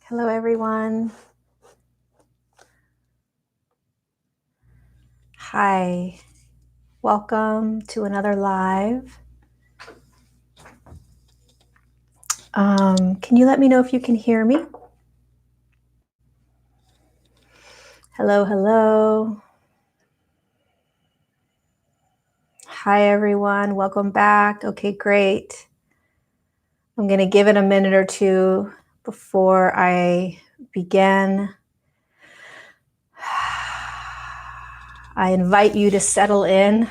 Hello, everyone. Hi. Welcome to another live. Can you let me know if you can hear me? Hello, hello. Hi, everyone. Welcome back. Okay, great. I'm going to give it a minute or two before I begin. I invite you to settle in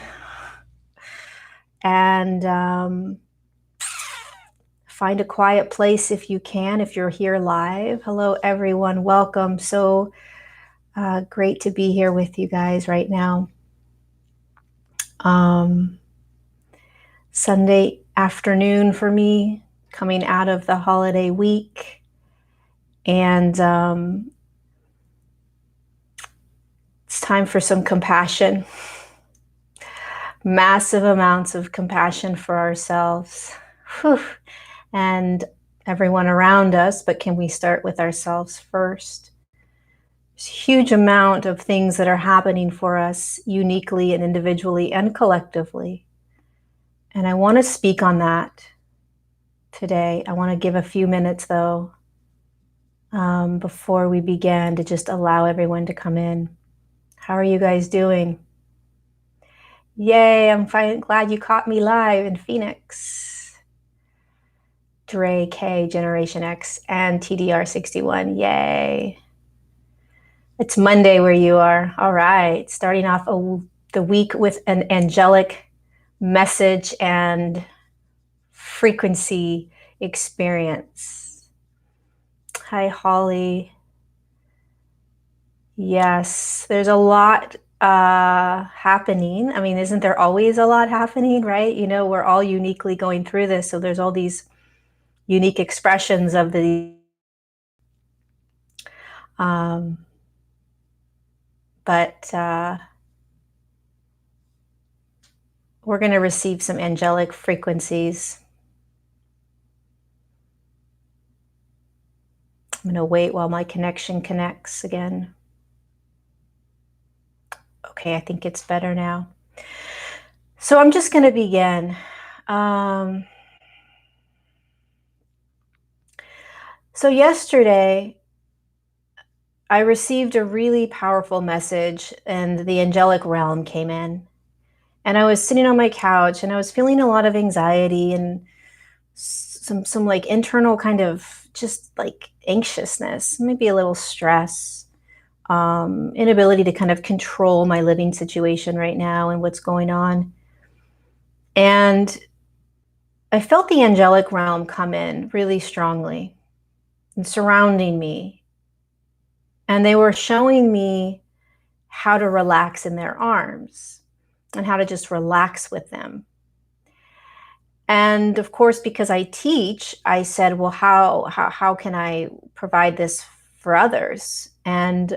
and find a quiet place if you can, if you're here live. Hello, everyone. Welcome. So great to be here with you guys right now. Sunday afternoon for me, coming out of the holiday week. And it's time for some compassion. Massive amounts of compassion for ourselves. Whew. And everyone around us, but can we start with ourselves first? There's a huge amount of things that are happening for us uniquely and individually and collectively. And I want to speak on that today. I want to give a few minutes though before we begin to just allow everyone to come in. How are you guys doing? Yay, I'm fine. Glad you caught me live in Phoenix. Dre K, Generation X, and TDR61. Yay. It's Monday where you are. All right. Starting off the week with an angelic message and frequency experience. Hi, Holly. Yes, there's a lot happening. I mean, isn't there always a lot happening, right? You know, we're all uniquely going through this. So there's all these unique expressions of the but we're going to receive some angelic frequencies. I'm going to wait while my connection connects again. Okay, I think it's better now. So I'm just going to begin. So yesterday, I received a really powerful message and the Angelic Realm came in. And I was sitting on my couch and I was feeling a lot of anxiety and some like internal kind of just like anxiousness, maybe a little stress, inability to kind of control my living situation right now and what's going on. And I felt the Angelic Realm come in really strongly and surrounding me. And they were showing me how to relax in their arms and how to just relax with them. And of course, because I teach, I said, well, how can I provide this for others? And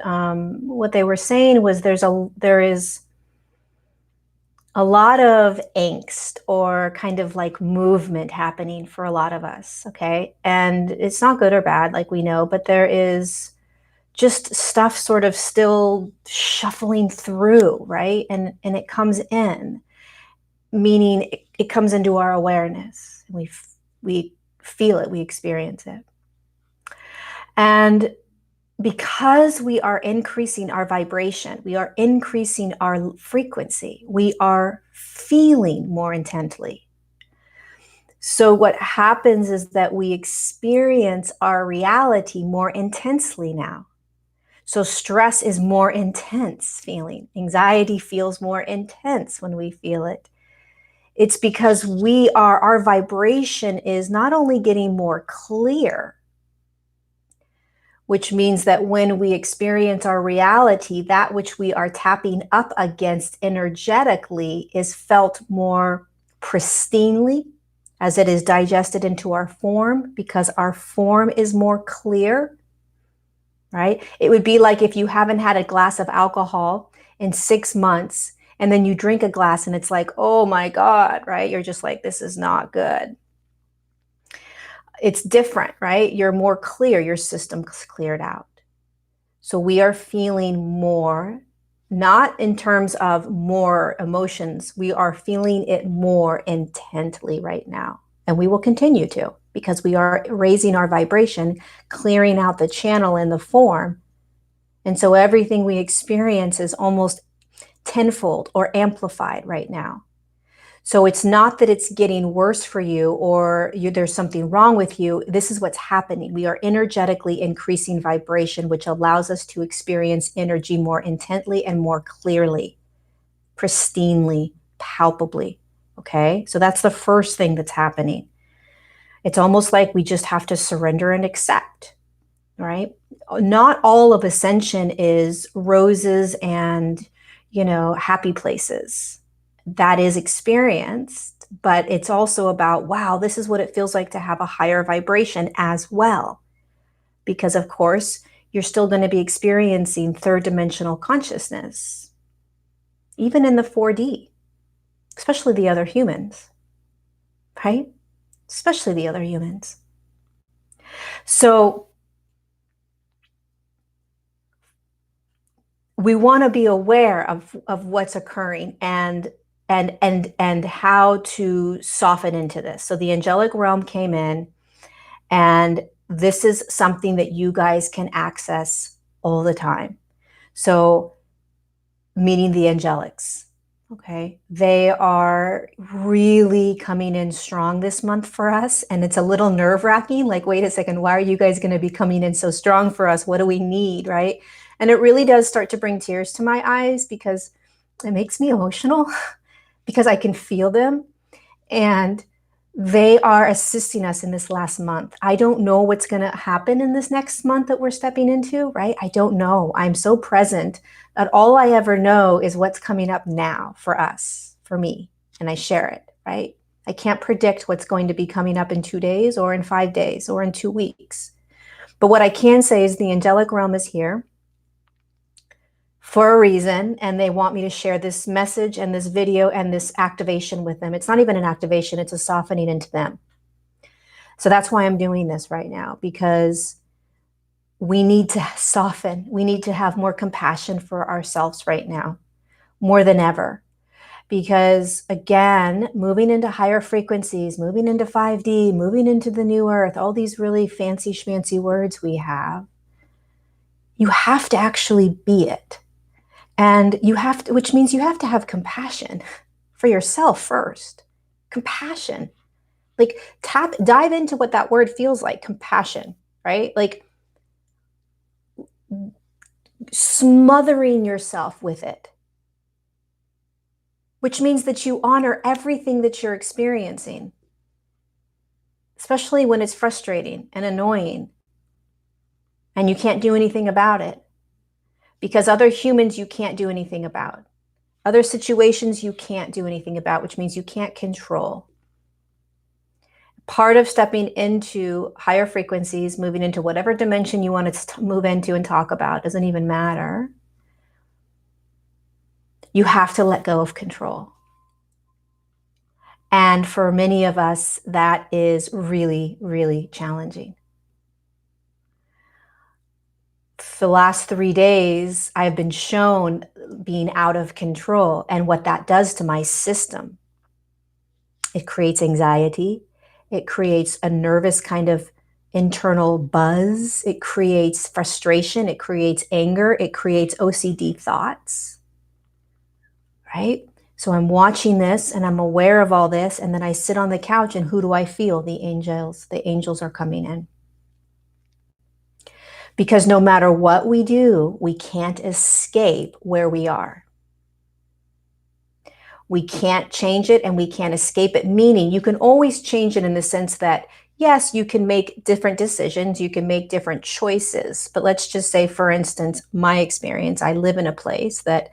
what they were saying was there is a lot of angst or kind of like movement happening for a lot of us, okay? And it's not good or bad, like we know, but there is just stuff sort of still shuffling through, right? And it comes in, meaning it comes into our awareness. We feel it, we experience it. And because we are increasing our vibration, we are increasing our frequency, we are feeling more intently. So what happens is that we experience our reality more intensely now. So stress is more intense feeling. Anxiety feels more intense when we feel it. It's because our vibration is not only getting more clear, which means that when we experience our reality, that which we are tapping up against energetically is felt more pristinely as it is digested into our form, because our form is more clear, right? It would be like if you haven't had a glass of alcohol in 6 months and then you drink a glass and it's like, oh my God, right? You're just like, this is not good. it's different, right? You're more clear, your system's cleared out. So we are feeling more, not in terms of more emotions, we are feeling it more intently right now. And we will continue to, because we are raising our vibration, clearing out the channel in the form. And so everything we experience is almost tenfold or amplified right now. So it's not that it's getting worse for you or there's something wrong with you. This is what's happening. We are energetically increasing vibration, which allows us to experience energy more intently and more clearly, pristinely, palpably. Okay? So that's the first thing that's happening. It's almost like we just have to surrender and accept, right? Not all of Ascension is roses and, happy places. That is experienced, but it's also about, wow, this is what it feels like to have a higher vibration as well. Because of course, you're still going to be experiencing third dimensional consciousness, even in the 4D, especially the other humans, right? Especially the other humans. So we want to be aware of what's occurring and how to soften into this. So the angelic realm came in, and this is something that you guys can access all the time. So meeting the angelics, okay? They are really coming in strong this month for us, and it's a little nerve-wracking, like, wait a second, why are you guys going to be coming in so strong for us? What do we need, right? And it really does start to bring tears to my eyes because it makes me emotional because I can feel them, and they are assisting us in this last month. I don't know what's going to happen in this next month that we're stepping into, right? I don't know. I'm so present that all I ever know is what's coming up now for us, for me, and I share it, right? I can't predict what's going to be coming up in 2 days or in 5 days or in 2 weeks. But what I can say is the angelic realm is here for a reason, and they want me to share this message and this video and this activation with them. It's not even an activation, it's a softening into them. So that's why I'm doing this right now, because we need to soften. We need to have more compassion for ourselves right now, more than ever. Because again, moving into higher frequencies, moving into 5D, moving into the new earth, all these really fancy schmancy words we have, you have to actually be it. And you have to, which means you have to have compassion for yourself first. Compassion. Like dive into what that word feels like, compassion, right? Like smothering yourself with it. Which means that you honor everything that you're experiencing, especially when it's frustrating and annoying and you can't do anything about it. Because other humans you can't do anything about. Other situations you can't do anything about, which means you can't control. Part of stepping into higher frequencies, moving into whatever dimension you want to move into and talk about, doesn't even matter. You have to let go of control. And for many of us, that is really, really challenging. For the last 3 days, I've been shown being out of control and what that does to my system. It creates anxiety. It creates a nervous kind of internal buzz. It creates frustration. It creates anger. It creates OCD thoughts, right? So I'm watching this and I'm aware of all this. And then I sit on the couch and who do I feel? The angels. The angels are coming in. Because no matter what we do, we can't escape where we are. We can't change it and we can't escape it, meaning you can always change it in the sense that, yes, you can make different decisions, you can make different choices. But let's just say, for instance, my experience, I live in a place that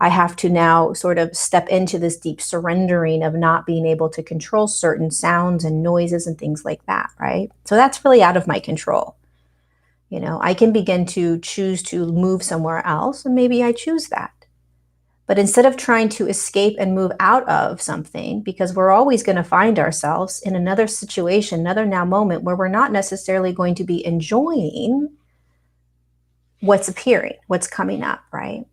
I have to now sort of step into this deep surrendering of not being able to control certain sounds and noises and things like that, right? So that's really out of my control. I can begin to choose to move somewhere else, and maybe I choose that. But instead of trying to escape and move out of something, because we're always going to find ourselves in another situation, another now moment where we're not necessarily going to be enjoying what's appearing, what's coming up, right?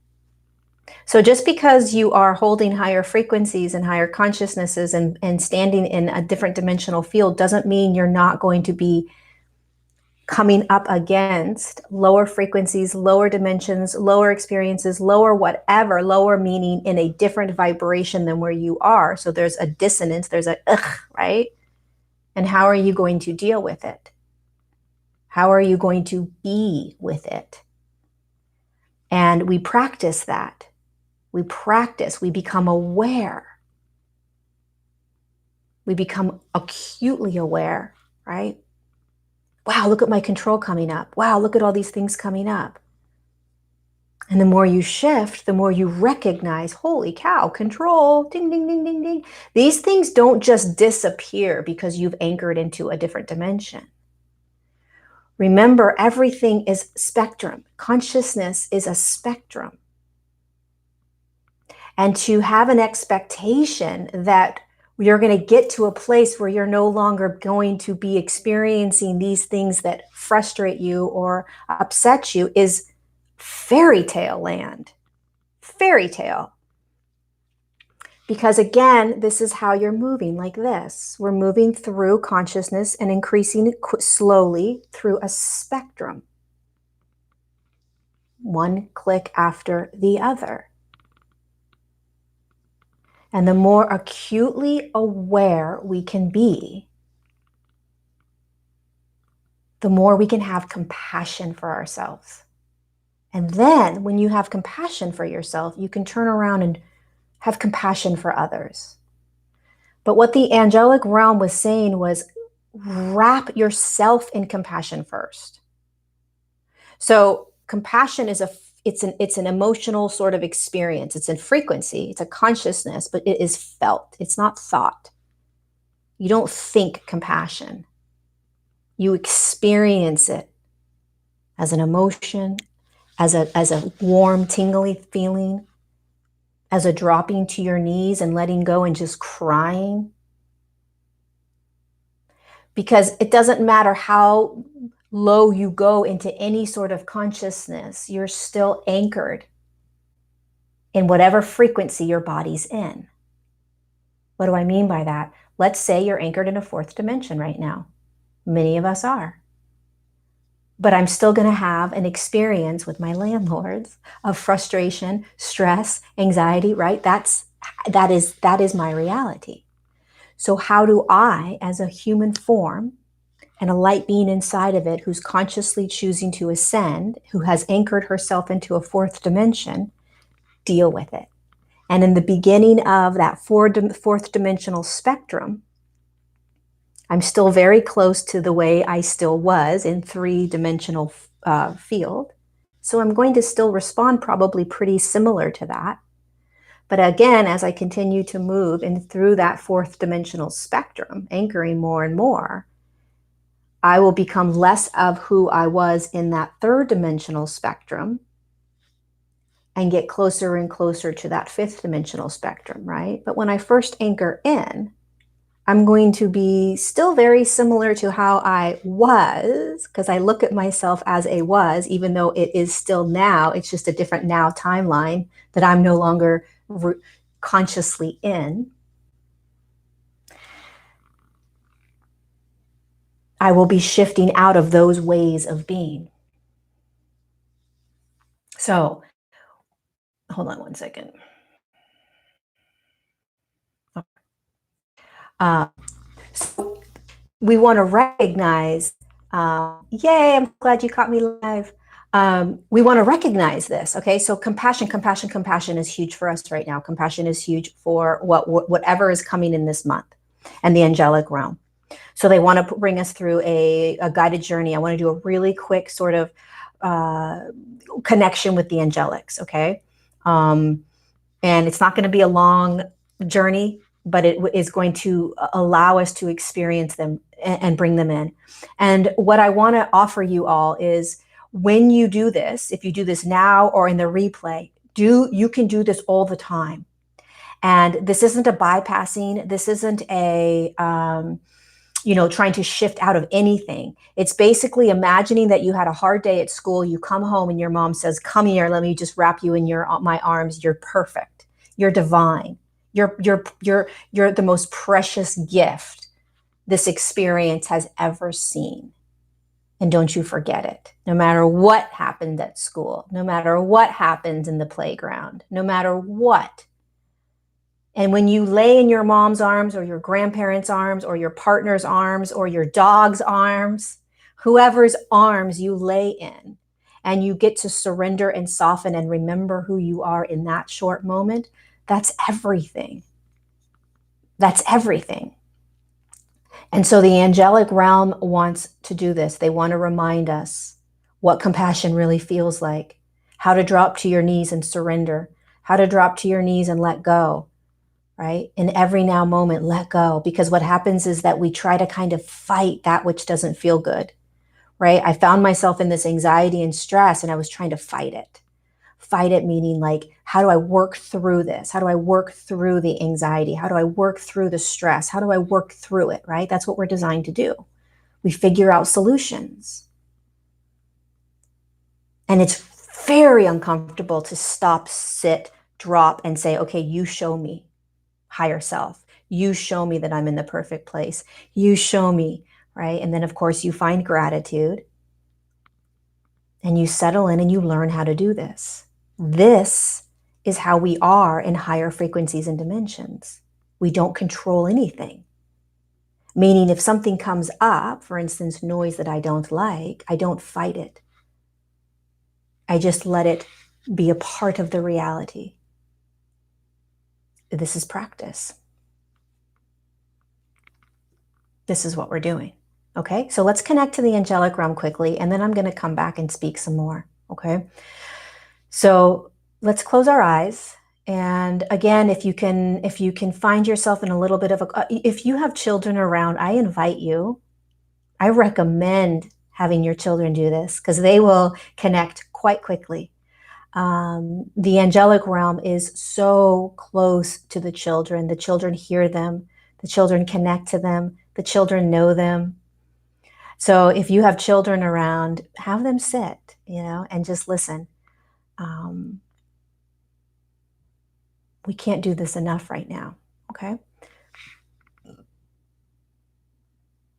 So just because you are holding higher frequencies and higher consciousnesses and standing in a different dimensional field doesn't mean you're not going to be coming up against lower frequencies, lower dimensions, lower experiences, lower whatever, lower meaning in a different vibration than where you are. So there's a dissonance, there's a ugh, right? And how are you going to deal with it? How are you going to be with it? And we practice that. We practice, we become aware. We become acutely aware, right? Wow, look at my control coming up. Wow, look at all these things coming up. And the more you shift, the more you recognize, holy cow, control, ding, ding, ding, ding, ding. These things don't just disappear because you've anchored into a different dimension. Remember, everything is spectrum. Consciousness is a spectrum. And to have an expectation that you're going to get to a place where you're no longer going to be experiencing these things that frustrate you or upset you is fairy tale land. Fairy tale. Because again, this is how you're moving, like this. We're moving through consciousness and increasing it slowly through a spectrum. One click after the other. And the more acutely aware we can be, the more we can have compassion for ourselves. And then when you have compassion for yourself, you can turn around and have compassion for others. But what the angelic realm was saying was wrap yourself in compassion first. So compassion is it's an emotional sort of experience. It's a frequency, it's a consciousness, but it is felt. It's not thought. You don't think compassion. You experience it as an emotion, as a warm, tingly feeling, as a dropping to your knees and letting go and just crying. Because it doesn't matter how low you go into any sort of consciousness, you're still anchored in whatever frequency your body's in. What do I mean by that? Let's say you're anchored in a fourth dimension right now. Many of us are. But I'm still going to have an experience with my landlords of frustration, stress, anxiety, right? That is my reality. So how do I, as a human form and a light being inside of it who's consciously choosing to ascend, who has anchored herself into a fourth dimension, deal with it? And in the beginning of that fourth dimensional spectrum, I'm still very close to the way I still was in three-dimensional field. So I'm going to still respond probably pretty similar to that. But again, as I continue to move in through that fourth dimensional spectrum, anchoring more and more, I will become less of who I was in that third dimensional spectrum and get closer and closer to that fifth dimensional spectrum, right? But when I first anchor in, I'm going to be still very similar to how I was, because I look at myself as a was, even though it is still now. It's just a different now timeline that I'm no longer consciously in. I will be shifting out of those ways of being. So, hold on one second. So we want to recognize, yay, I'm glad you caught me live. We want to recognize this, okay? So compassion is huge for us right now. Compassion is huge for whatever is coming in this month and the angelic realm. So they want to bring us through a guided journey. I want to do a really quick sort of connection with the angelics, okay? And it's not going to be a long journey, but it is going to allow us to experience them and bring them in. And what I want to offer you all is, when you do this, if you do this now or in the replay, You can do this all the time. And this isn't a bypassing. This isn't a, trying to shift out of anything. It's basically imagining that you had a hard day at school. You come home and your mom says, "Come here, let me just wrap you in my arms. You're perfect. You're divine. You're the most precious gift this experience has ever seen. And don't you forget it. No matter what happened at school, no matter what happened in the playground, no matter what." And when you lay in your mom's arms or your grandparents' arms or your partner's arms or your dog's arms, whoever's arms you lay in, and you get to surrender and soften and remember who you are in that short moment, that's everything. That's everything. And so the angelic realm wants to do this. They want to remind us what compassion really feels like, how to drop to your knees and surrender, how to drop to your knees and let go, right? In every now moment, let go. Because what happens is that we try to kind of fight that which doesn't feel good, right? I found myself in this anxiety and stress, and I was trying to fight it. Fight it meaning like, how do I work through this? How do I work through the anxiety? How do I work through the stress? How do I work through it, right? That's what we're designed to do. We figure out solutions. And it's very uncomfortable to stop, sit, drop, and say, okay, you show me, higher self. You show me that I'm in the perfect place. You show me, right? And then, of course, you find gratitude and you settle in and you learn how to do this. This is how we are in higher frequencies and dimensions. We don't control anything. Meaning if something comes up, for instance, noise that I don't like, I don't fight it. I just let it be a part of the reality. This is practice. This is what we're doing. Okay, so let's connect to the angelic realm quickly, and then I'm going to come back and speak some more. Okay, so let's close our eyes. And again, if you can find yourself in a little bit of if you have children around, I invite you, I recommend having your children do this because they will connect quite quickly. The angelic realm is so close to the children. The children hear them. The children connect to them. The children know them. So if you have children around, have them sit, and just listen. We can't do this enough right now, okay?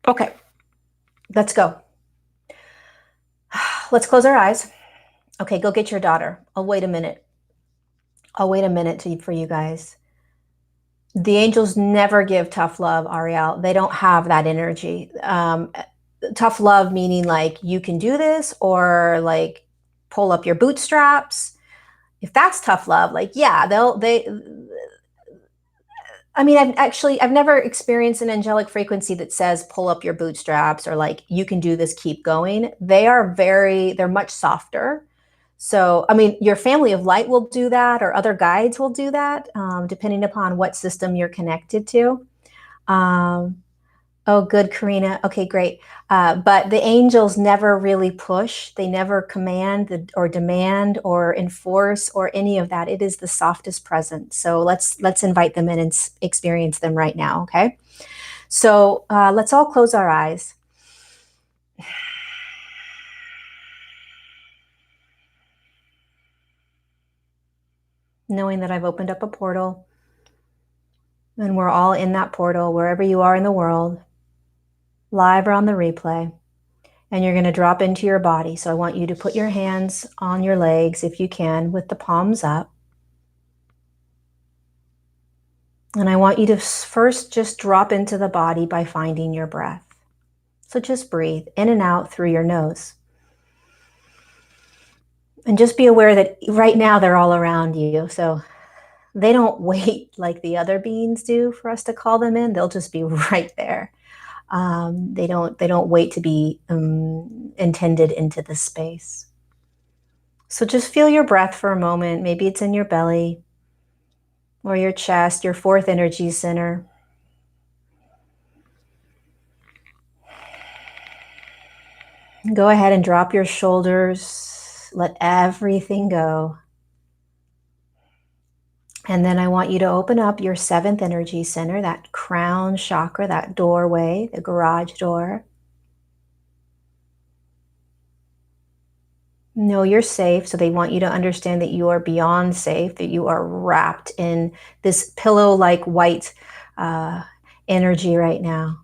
Okay, let's go. Let's close our eyes. Okay, go get your daughter. I'll wait a minute. For you guys. The angels never give tough love, Ariel. They don't have that energy. Tough love meaning like you can do this, or like pull up your bootstraps. If that's tough love, like, yeah, I mean, I've never experienced an angelic frequency that says pull up your bootstraps or like you can do this, keep going. They're much softer. So, I mean, your family of light will do that, or other guides will do that, depending upon what system you're connected to. Oh, good, Karina. Okay, great. But the angels never really push. They never command or demand or enforce or any of that. It is the softest presence. So let's invite them in and experience them right now, okay? So let's all close our eyes. Knowing that I've opened up a portal and we're all in that portal, wherever you are in the world, live or on the replay. And you're going to drop into your body. So I want you to put your hands on your legs if you can, with the palms up. And I want you to first just drop into the body by finding your breath. So just breathe in and out through your nose. And just be aware that right now they're all around you. So they don't wait like the other beings do for us to call them in. They'll just be right there. They don't wait to be intended into the space. So just feel your breath for a moment. Maybe it's in your belly or your chest, your fourth energy center. Go ahead and drop your shoulders. Let everything go. And then I want you to open up your 7th energy center, that crown chakra, that doorway, the garage door. No, you're safe. So they want you to understand that you are beyond safe, that you are wrapped in this pillow-like white energy right now.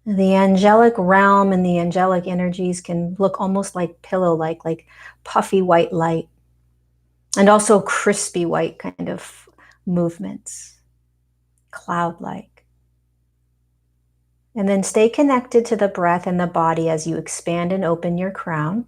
The angelic realm and the angelic energies can look almost like pillow-like, like puffy white light, and also crispy white kind of movements, cloud-like. And then stay connected to the breath and the body as you expand and open your crown.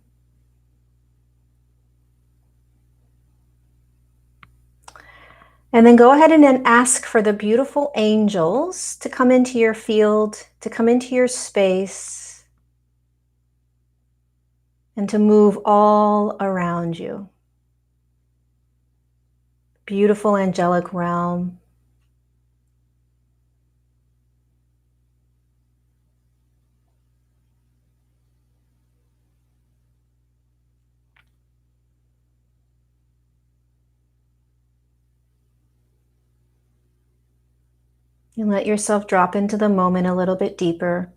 And then go ahead and then ask for the beautiful angels to come into your field, to come into your space, and to move all around you. Beautiful angelic realm. And let yourself drop into the moment a little bit deeper.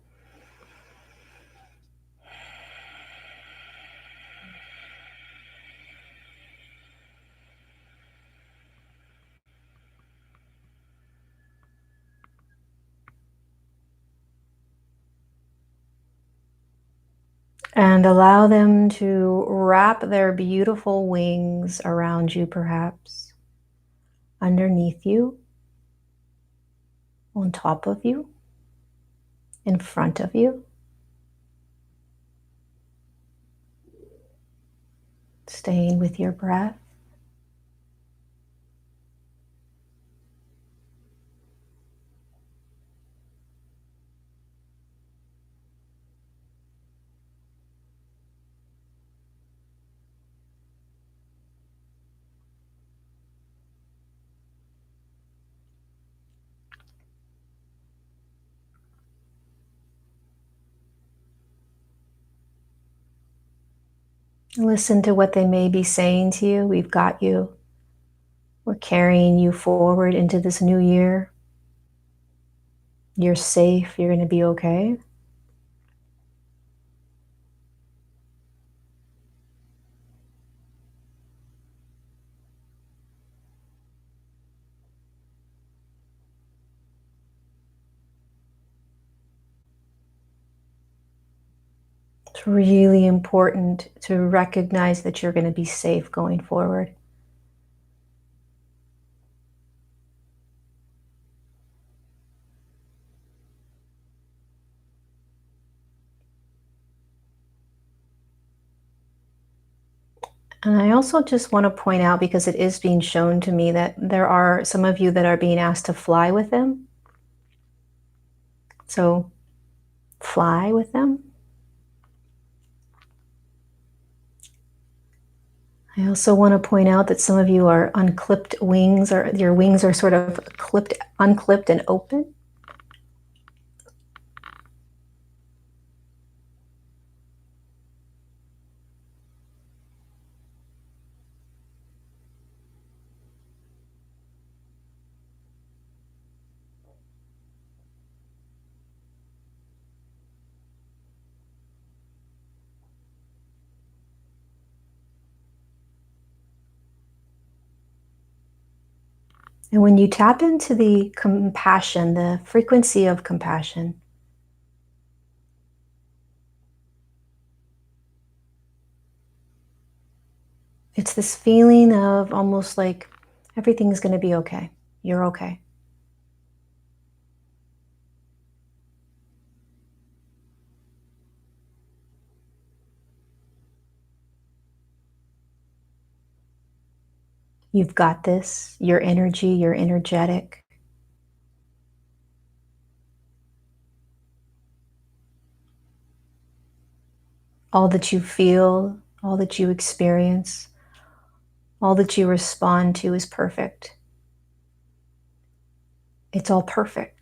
And allow them to wrap their beautiful wings around you, perhaps underneath you, on top of you, in front of you. Staying with your breath. Listen to what they may be saying to you. We've got you. We're carrying you forward into this new year. You're safe. You're going to be okay. It's really important to recognize that you're going to be safe going forward. And I also just want to point out, because it is being shown to me, that there are some of you that are being asked to fly with them. So fly with them. I also want to point out that some of you are unclipped wings, or your wings are sort of clipped, unclipped and open. And when you tap into the compassion, the frequency of compassion, it's this feeling of almost like everything's going to be okay. You're okay. You've got this. Your energy, you're energetic. All that you feel, all that you experience, all that you respond to is perfect. It's all perfect.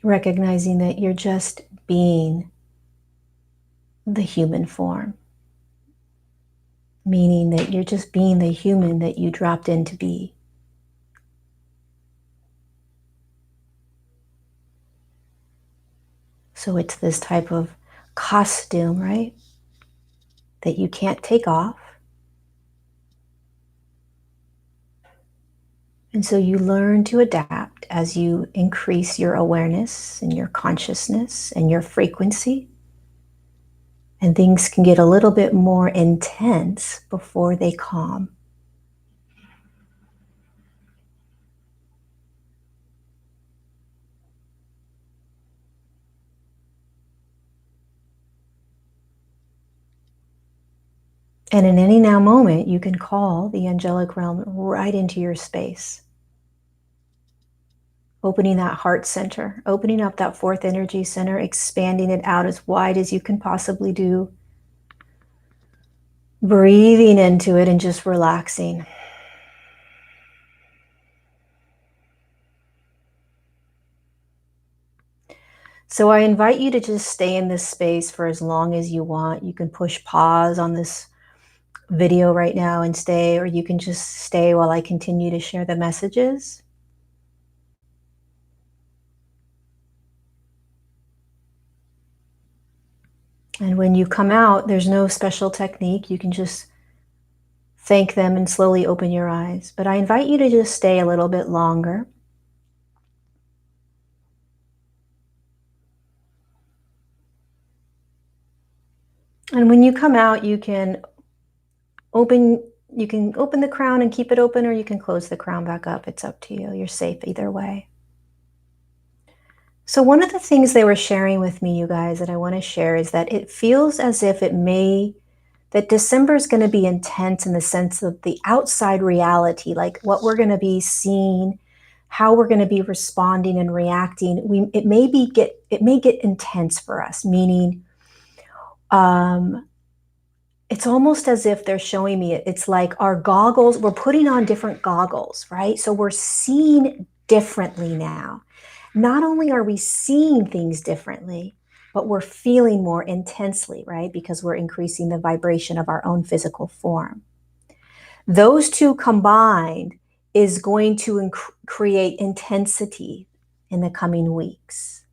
recognizing that you're just being the human form, meaning that you're just being the human that you dropped in to be. So it's this type of costume, right, that you can't take off. And so you learn to adapt as you increase your awareness and your consciousness and your frequency. And things can get a little bit more intense before they calm. And in any now moment, you can call the angelic realm right into your space. Opening that heart center, opening up that fourth energy center, expanding it out as wide as you can possibly do. Breathing into it and just relaxing. So I invite you to just stay in this space for as long as you want. You can push pause on this video right now and stay, or you can just stay while I continue to share the messages. And when you come out, there's no special technique. You can just thank them and slowly open your eyes. But I invite you to just stay a little bit longer. And when you come out, you can open the crown and keep it open, or you can close the crown back up. It's up to you. You're safe either way. So one of the things they were sharing with me, you guys, that I want to share is that it feels as if that December is going to be intense in the sense of the outside reality, like what we're going to be seeing, how we're going to be responding and reacting. It may get intense for us, meaning it's almost as if they're showing me it's like our goggles, we're putting on different goggles, right? So we're seeing differently now. Not only are we seeing things differently, but we're feeling more intensely, right? Because we're increasing the vibration of our own physical form. Those two combined is going to create intensity in the coming weeks.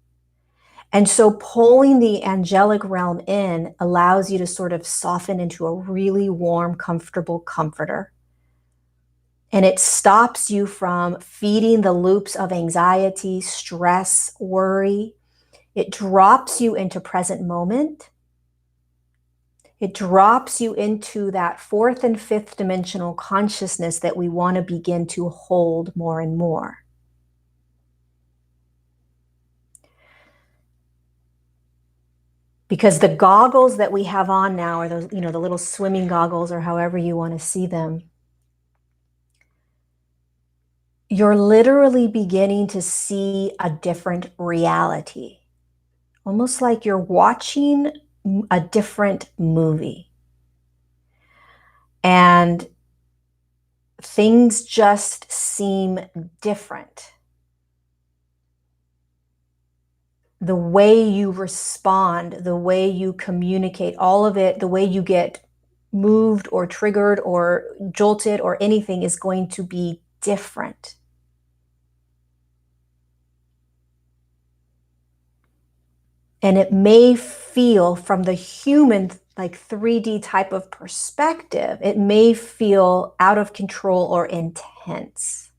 And so pulling the angelic realm in allows you to sort of soften into a really warm, comfortable comforter. And it stops you from feeding the loops of anxiety, stress, worry. It drops you into present moment. It drops you into that fourth and fifth dimensional consciousness that we want to begin to hold more and more. Because the goggles that we have on now are those, the little swimming goggles, or however you want to see them. You're literally beginning to see a different reality. Almost like you're watching a different movie. And things just seem different. The way you respond, the way you communicate, all of it, the way you get moved or triggered or jolted or anything is going to be different. And it may feel, from the human, like 3D type of perspective, it may feel out of control or intense.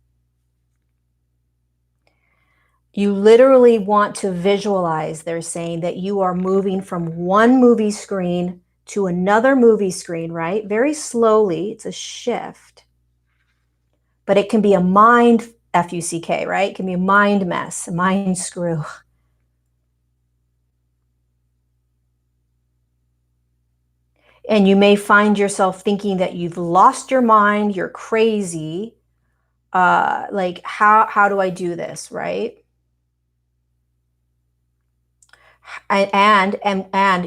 You literally want to visualize, they're saying, that you are moving from one movie screen to another movie screen, right? Very slowly, it's a shift. But it can be a mind, F-U-C-K, right? It can be a mind mess, a mind screw. And you may find yourself thinking that you've lost your mind, you're crazy. Like, how do I do this, right? And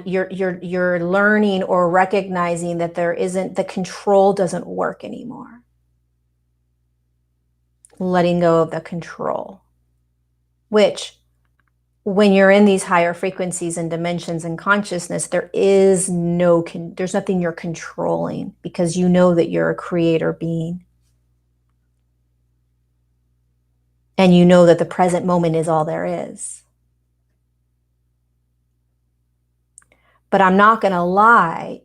you're learning or recognizing that the control doesn't work anymore. Letting go of the control, which when you're in these higher frequencies and dimensions and consciousness, there's nothing you're controlling, because you know that you're a creator being. And you know that the present moment is all there is. But I'm not going to lie,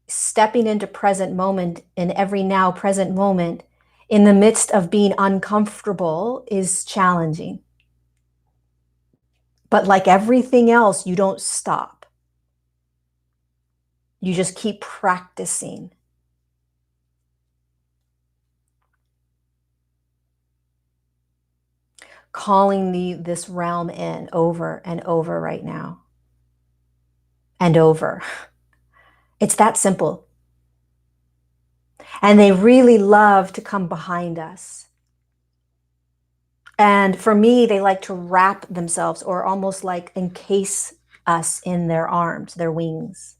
stepping into present moment in every now present moment in the midst of being uncomfortable is challenging. But like everything else, you don't stop. You just keep practicing. Calling this realm in over and over right now. And over. It's that simple. And they really love to come behind us. And for me, they like to wrap themselves or almost like encase us in their arms, their wings.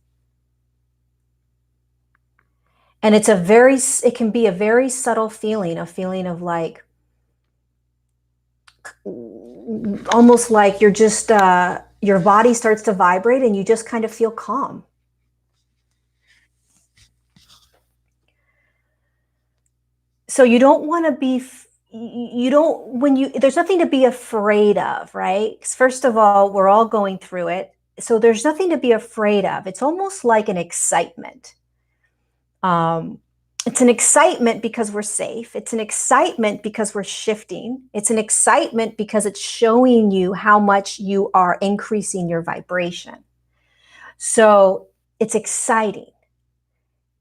And it can be a very subtle feeling, a feeling of like, almost like you're just, your body starts to vibrate and you just kind of feel calm. So you don't want to be, there's nothing to be afraid of, right? 'Cause first of all, we're all going through it. So there's nothing to be afraid of. It's almost like an excitement. It's an excitement because we're safe. It's an excitement because we're shifting. It's an excitement because it's showing you how much you are increasing your vibration. So it's exciting.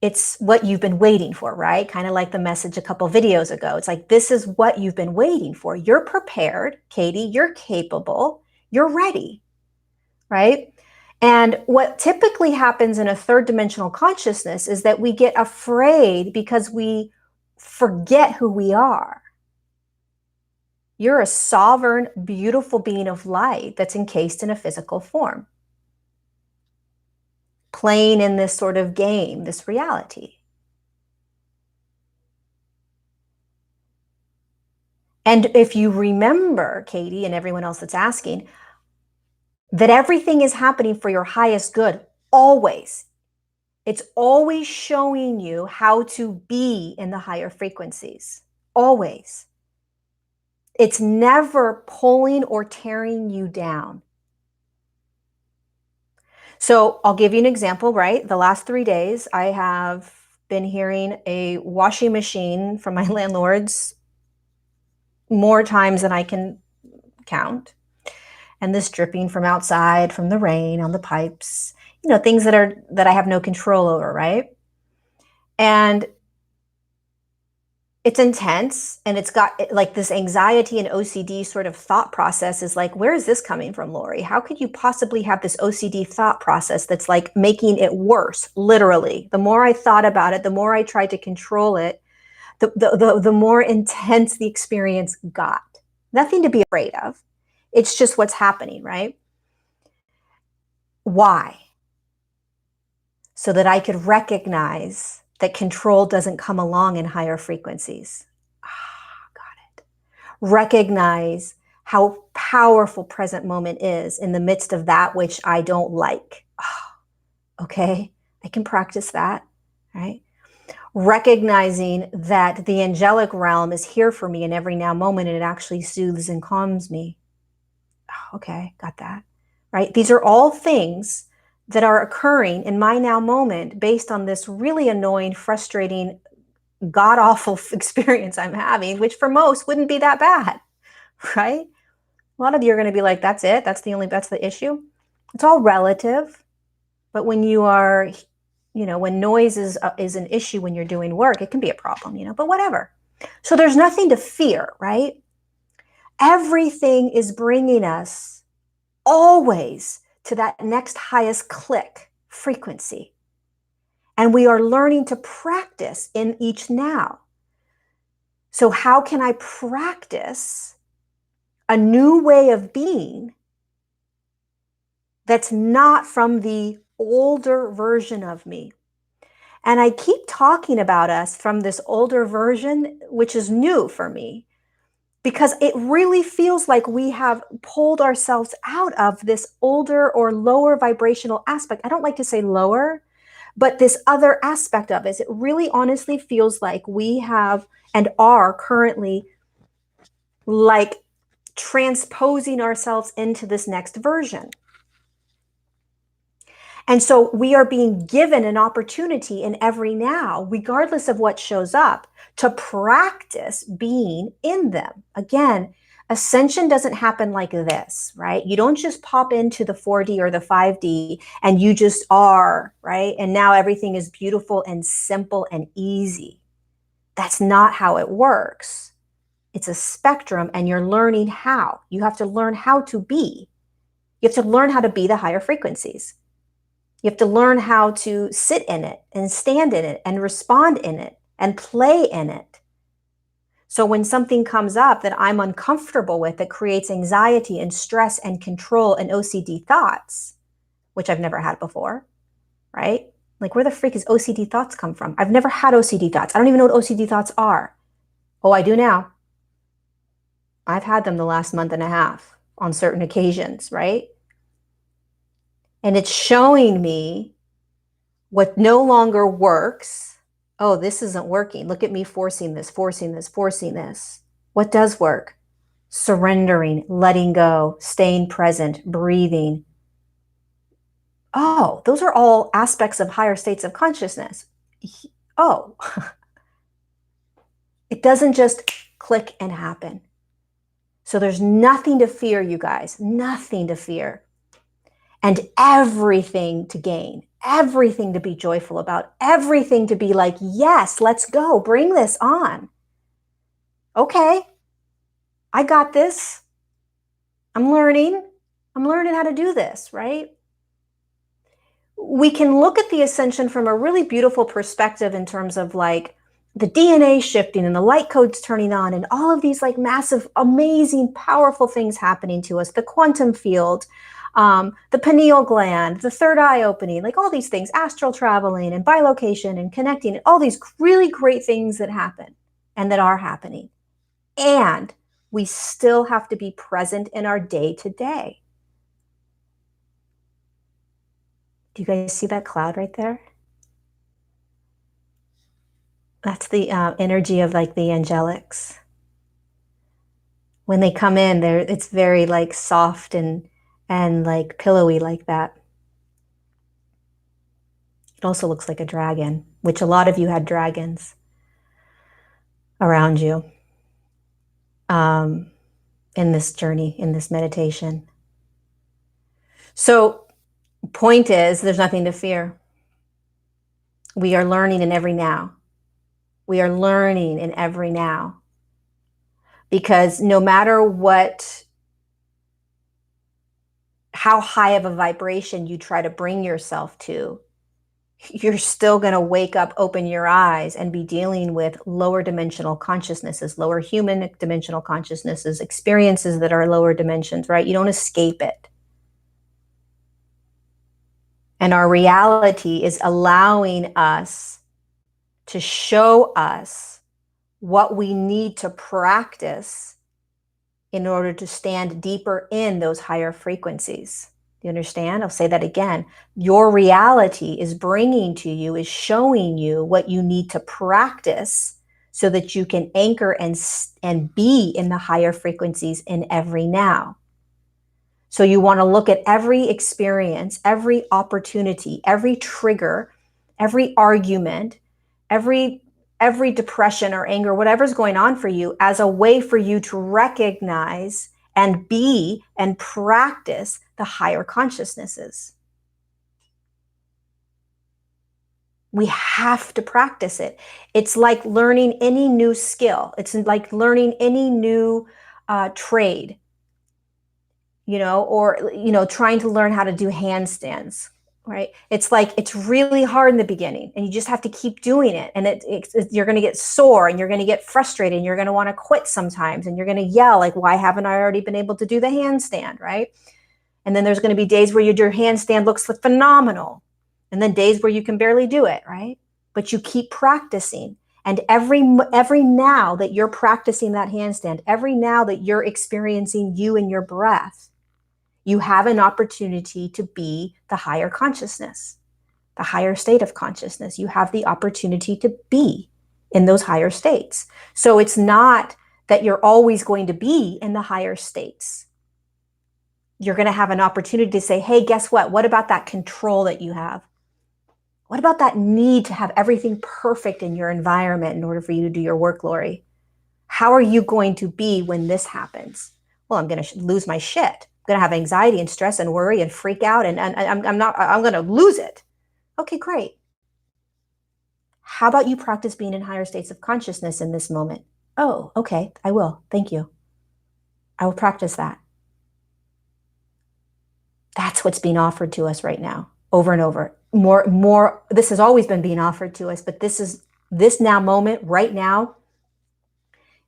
It's what you've been waiting for, right? Kind of like the message a couple videos ago. It's like, this is what you've been waiting for. You're prepared, Katie. You're capable. You're ready, right? And what typically happens in a third dimensional consciousness is that we get afraid because we forget who we are. You're a sovereign, beautiful being of light that's encased in a physical form, playing in this sort of game, this reality. And if you remember, Katie, and everyone else that's asking, that everything is happening for your highest good, always. It's always showing you how to be in the higher frequencies, always. It's never pulling or tearing you down. So I'll give you an example, right? The last 3 days, I have been hearing a washing machine from my landlords more times than I can count. And this dripping from outside, from the rain on the pipes, things that I have no control over, right? And it's intense, and it's got like this anxiety and OCD sort of thought process is like, where is this coming from, Lori? How could you possibly have this OCD thought process that's like making it worse, literally? The more I thought about it, the more I tried to control it, the more intense the experience got. Nothing to be afraid of. It's just what's happening, right? Why? So that I could recognize that control doesn't come along in higher frequencies. Got it. Recognize how powerful present moment is in the midst of that which I don't like. Okay, I can practice that, right? Recognizing that the angelic realm is here for me in every now moment, and it actually soothes and calms me. Okay, got that, right? These are all things that are occurring in my now moment based on this really annoying, frustrating, god-awful experience I'm having, which for most wouldn't be that bad, right? A lot of you are going to be like, that's it? That's the issue? It's all relative. But when you are, when noise is an issue when you're doing work, it can be a problem, but whatever. So there's nothing to fear, right? Everything is bringing us always to that next highest click frequency. And we are learning to practice in each now. So how can I practice a new way of being that's not from the older version of me? And I keep talking about us from this older version, which is new for me. because it really feels like we have pulled ourselves out of this older or lower vibrational aspect. I don't like to say lower, but this other aspect of it really honestly feels like we have and are currently like transposing ourselves into this next version. And so we are being given an opportunity in every now, regardless of what shows up, to practice being in them. Again, ascension doesn't happen like this, right? You don't just pop into the 4D or the 5D and you just are, right? And now everything is beautiful and simple and easy. That's not how it works. It's a spectrum, and you're learning how. You have to learn how to be. You have to learn how to be the higher frequencies. You have to learn how to sit in it and stand in it and respond in it and play in it. So when something comes up that I'm uncomfortable with, that creates anxiety and stress and control and OCD thoughts, which I've never had before, right? Like, where the freak is OCD thoughts come from? I've never had OCD thoughts. I don't even know what OCD thoughts are. Oh, I do now. I've had them the last month and a half on certain occasions, right? And it's showing me what no longer works. Oh, this isn't working. Look at me forcing this, forcing this, forcing this. What does work? Surrendering, letting go, staying present, breathing. Oh, those are all aspects of higher states of consciousness. Oh, it doesn't just click and happen. So there's nothing to fear, you guys, nothing to fear. And everything to gain, everything to be joyful about, everything to be like, yes, let's go, bring this on. Okay, I got this. I'm learning how to do this, right? We can look at the ascension from a really beautiful perspective in terms of like the DNA shifting and the light codes turning on and all of these like massive, amazing, powerful things happening to us, the quantum field, the pineal gland, the third eye opening, like all these things, astral traveling and bilocation and connecting, all these really great things that happen and that are happening. And we still have to be present in our day to day. Do you guys see that cloud right there? That's the energy of like the angelics. When they come in, it's very like soft and like pillowy like that. It also looks like a dragon, which a lot of you had dragons around you in this journey, in this meditation. So point is, there's nothing to fear. We are learning in every now. We are learning in every now. Because no matter how high of a vibration you try to bring yourself to, you're still going to wake up, open your eyes, and be dealing with lower dimensional consciousnesses, lower human dimensional consciousnesses, experiences that are lower dimensions, right? You don't escape it. And our reality is allowing us to show us what we need to practice in order to stand deeper in those higher frequencies. Do you understand? I'll say that again. Your reality is bringing to you, is showing you what you need to practice so that you can anchor and be in the higher frequencies in every now. So you want to look at every experience, every opportunity, every trigger, every argument, every depression or anger, whatever's going on for you, as a way for you to recognize and be and practice the higher consciousnesses. We have to practice it. It's like learning any new skill. It's like learning any new trade, or, trying to learn how to do handstands. Right? It's like, it's really hard in the beginning and you just have to keep doing it. And you're going to get sore and you're going to get frustrated and you're going to want to quit sometimes. And you're going to yell like, why haven't I already been able to do the handstand? Right? And then there's going to be days where your handstand looks phenomenal. And then days where you can barely do it. Right? But you keep practicing. And every now that you're practicing that handstand, every now that you're experiencing you and your breath, you have an opportunity to be the higher consciousness, the higher state of consciousness. You have the opportunity to be in those higher states. So it's not that you're always going to be in the higher states. You're going to have an opportunity to say, hey, guess what? What about that control that you have? What about that need to have everything perfect in your environment in order for you to do your work, Lori? How are you going to be when this happens? Well, I'm going to lose my shit. I'm going to have anxiety and stress and worry and freak out, and I'm going to lose it. Okay, great. How about you practice being in higher states of consciousness in this moment? Oh, okay, I will. Thank you. I will practice that. That's what's being offered to us right now, over and over. More. This has always been being offered to us, but this now moment, right now,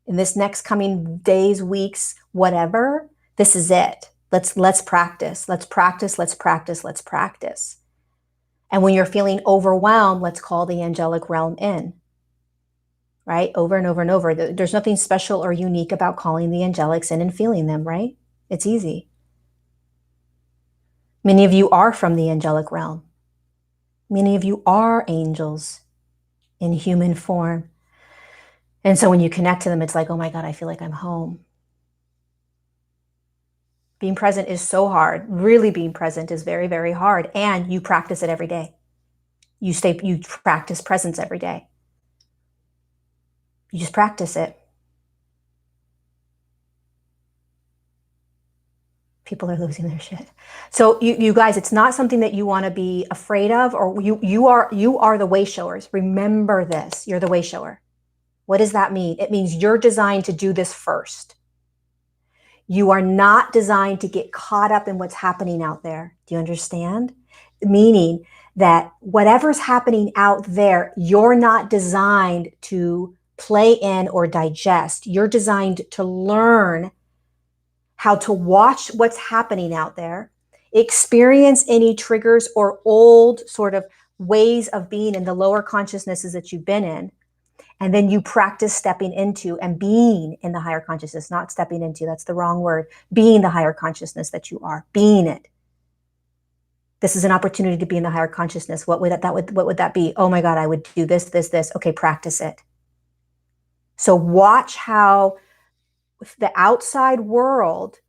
in this next coming days, weeks, whatever, this is it. Let's practice. Let's practice. Let's practice. Let's practice. And when you're feeling overwhelmed, let's call the angelic realm in. Right? Over and over and over. There's nothing special or unique about calling the angelics in and feeling them, right? It's easy. Many of you are from the angelic realm. Many of you are angels in human form. And so when you connect to them, it's like, oh my God, I feel like I'm home. Being present is so hard. Really being present is very, very hard. And you practice it every day. You practice presence every day. You just practice it. People are losing their shit. So you guys, it's not something that you want to be afraid of, or you are the wayshowers. Remember this. You're the wayshower. What does that mean? It means you're designed to do this first. You are not designed to get caught up in what's happening out there. Do you understand? Meaning that whatever's happening out there, you're not designed to play in or digest. You're designed to learn how to watch what's happening out there, experience any triggers or old sort of ways of being in the lower consciousnesses that you've been in. And then you practice stepping into and being in the higher consciousness, not stepping into, that's the wrong word, being the higher consciousness that you are, being it. This is an opportunity to be in the higher consciousness. What would that be? Oh my God, I would do this, this, this. Okay, practice it. So watch how the outside world,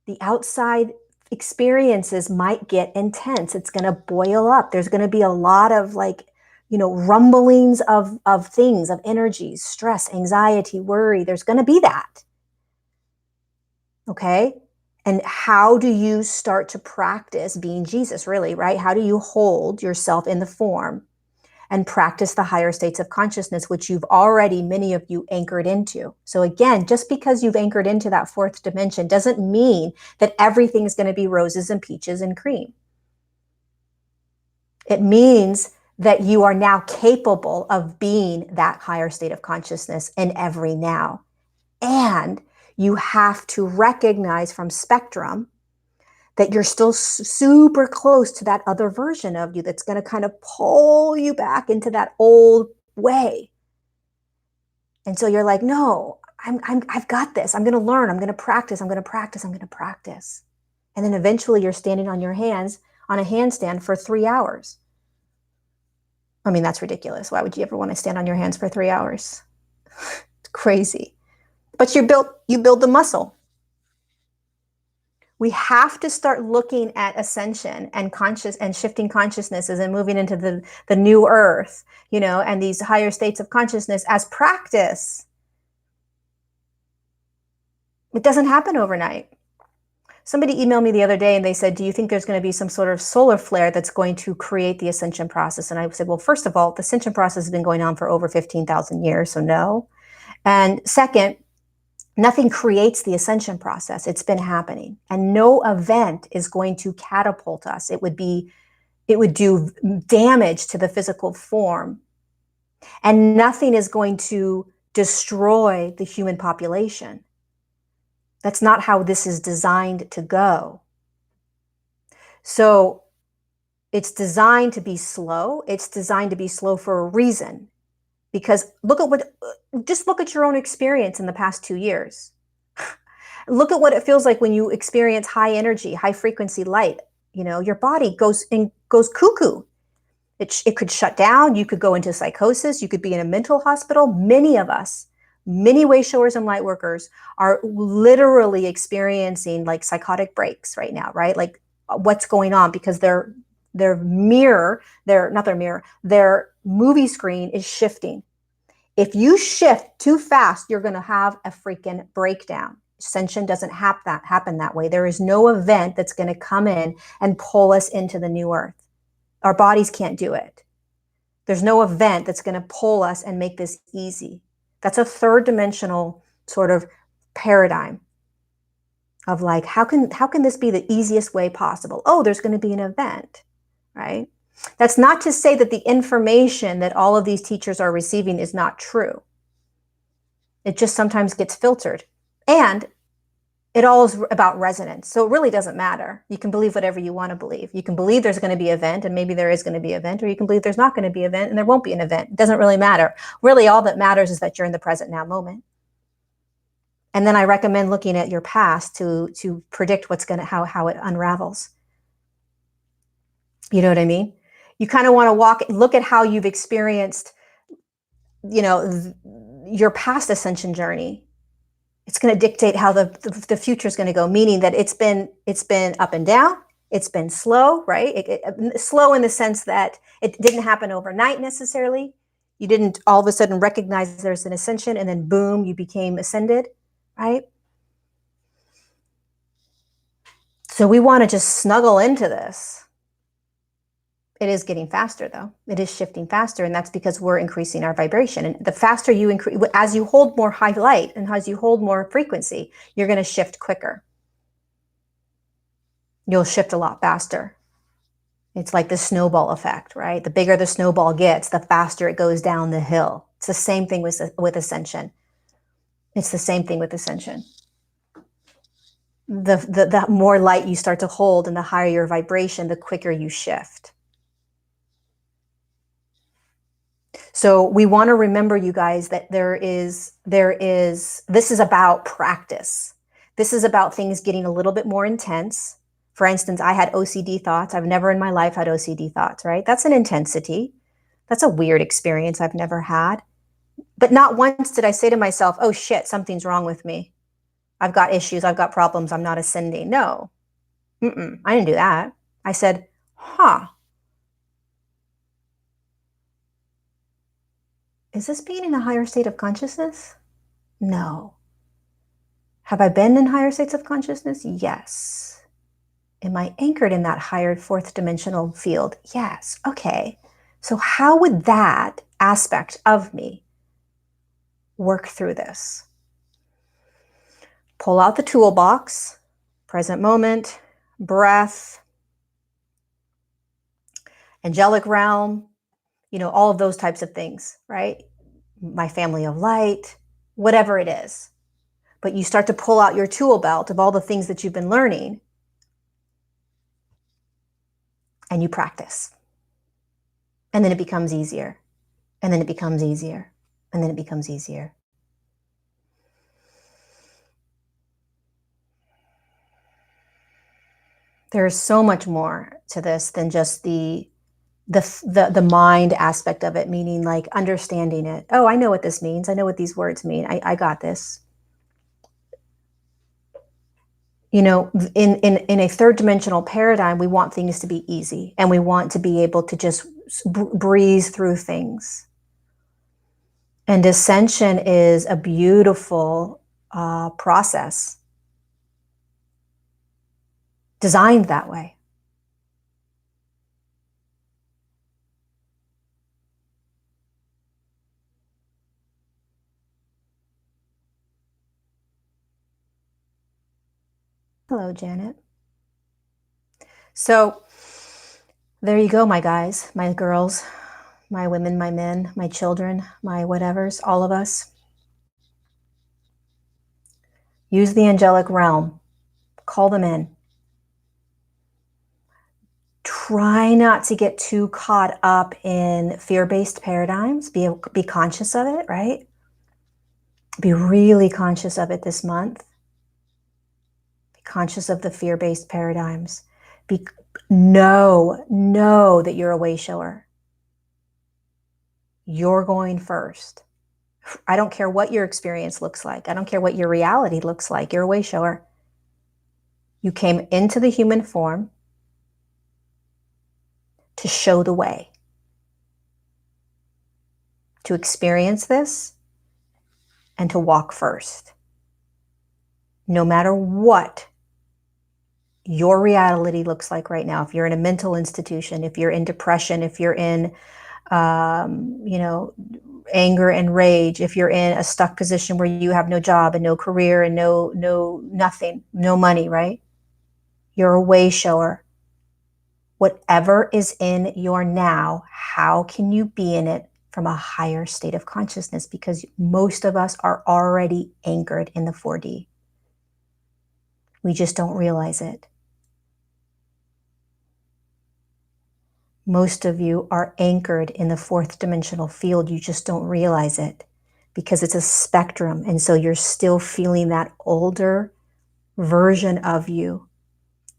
the outside experiences might get intense. It's going to boil up. There's going to be a lot of rumblings of things, of energies, stress, anxiety, worry. There's going to be that. Okay? And how do you start to practice being Jesus, really, right? How do you hold yourself in the form and practice the higher states of consciousness, which you've already, many of you, anchored into? So again, just because you've anchored into that fourth dimension doesn't mean that everything's going to be roses and peaches and cream. It means that you are now capable of being that higher state of consciousness in every now. And you have to recognize from spectrum that you're still super close to that other version of you that's going to kind of pull you back into that old way. And so you're like, no, I've got this. I'm going to learn. I'm going to practice. I'm going to practice. I'm going to practice. And then eventually you're standing on your hands on a handstand for 3 hours. I mean, that's ridiculous. Why would you ever want to stand on your hands for 3 hours? It's crazy. But you build the muscle. We have to start looking at ascension and shifting consciousnesses and moving into the new earth, and these higher states of consciousness as practice. It doesn't happen overnight. Somebody emailed me the other day and they said, do you think there's going to be some sort of solar flare that's going to create the ascension process? And I said, well, first of all, the ascension process has been going on for over 15,000 years, so no. And second, nothing creates the ascension process. It's been happening. And no event is going to catapult us. It would do damage to the physical form. And nothing is going to destroy the human population. That's not how this is designed to go. So it's designed to be slow. It's designed to be slow for a reason. Because just look at your own experience in the past 2 years. Look at what it feels like when you experience high energy, high frequency light. Your body goes cuckoo. It could shut down. You could go into psychosis. You could be in a mental hospital. Many of us, many wayshowers and light workers are literally experiencing like psychotic breaks right now, right? Like what's going on, because their movie screen is shifting. If you shift too fast, you're going to have a freaking breakdown. Ascension doesn't happen that way. There is no event that's going to come in and pull us into the new earth. Our bodies can't do it. There's no event that's going to pull us and make this easy. That's a third dimensional sort of paradigm of like, how can this be the easiest way possible? Oh, there's going to be an event, right? That's not to say that the information that all of these teachers are receiving is not true. It just sometimes gets filtered. And it all is about resonance. So it really doesn't matter. You can believe whatever you want to believe. You can believe there's going to be an event, and maybe there is going to be an event, or you can believe there's not going to be an event and there won't be an event. It doesn't really matter. Really, all that matters is that you're in the present now moment. And then I recommend looking at your past to predict how it unravels. You know what I mean? You kind of want to look at how you've experienced, your past ascension journey. It's going to dictate how the future is going to go, meaning that it's been up and down. It's been slow, right? Slow in the sense that it didn't happen overnight necessarily. You didn't all of a sudden recognize there's an ascension and then boom, you became ascended, right? So we want to just snuggle into this. It is getting faster though. It is shifting faster, and that's because we're increasing our vibration. And the faster you increase, as you hold more high light and as you hold more frequency, you're going to shift quicker. You'll shift a lot faster. It's like the snowball effect, right? The bigger the snowball gets, the faster it goes down the hill. It's the same thing with ascension. It's the same thing with ascension. The more light you start to hold and the higher your vibration, the quicker you shift. So we want to remember, you guys, that this is about practice. This is about things getting a little bit more intense. For instance, I had OCD thoughts. I've never in my life had OCD thoughts, right? That's an intensity. That's a weird experience I've never had. But not once did I say to myself, oh shit, something's wrong with me. I've got issues. I've got problems. I'm not ascending. No, I didn't do that. I said, is this being in a higher state of consciousness? No. Have I been in higher states of consciousness? Yes. Am I anchored in that higher fourth dimensional field? Yes. Okay. So how would that aspect of me work through this? Pull out the toolbox, present moment, breath, angelic realm, all of those types of things, right? My family of light, whatever it is. But you start to pull out your tool belt of all the things that you've been learning, and you practice. And then it becomes easier. And then it becomes easier. And then it becomes easier. There is so much more to this than just the mind aspect of it, meaning like understanding it. Oh, I know what this means. I know what these words mean. I got this. In a third dimensional paradigm, we want things to be easy, and we want to be able to just breeze through things. And ascension is a beautiful process designed that way. Hello, Janet. So there you go, my guys, my girls, my women, my men, my children, my whatevers, all of us. Use the angelic realm. Call them in. Try not to get too caught up in fear-based paradigms. Be conscious of it, right? Be really conscious of it this month. Be conscious of the fear-based paradigms. Know that you're a wayshower. You're going first. I don't care what your experience looks like. I don't care what your reality looks like. You're a wayshower. You came into the human form to show the way, to experience this, and to walk first. No matter what your reality looks like right now, if you're in a mental institution, if you're in depression, if you're in, anger and rage, if you're in a stuck position where you have no job and no career and nothing, no money, right? You're a way shower. Whatever is in your now, how can you be in it from a higher state of consciousness? Because most of us are already anchored in the 4D. We just don't realize it. Most of you are anchored in the fourth dimensional field. You just don't realize it because it's a spectrum. And so you're still feeling that older version of you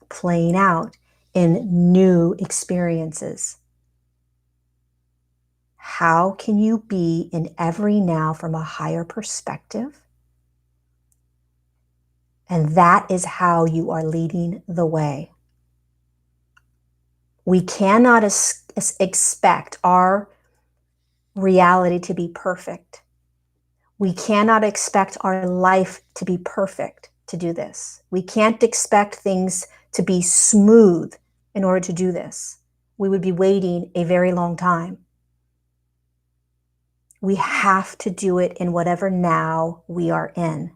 playing out in new experiences. How can you be in every now from a higher perspective? And that is how you are leading the way. We cannot expect our reality to be perfect. We cannot expect our life to be perfect to do this. We can't expect things to be smooth in order to do this. We would be waiting a very long time. We have to do it in whatever now we are in.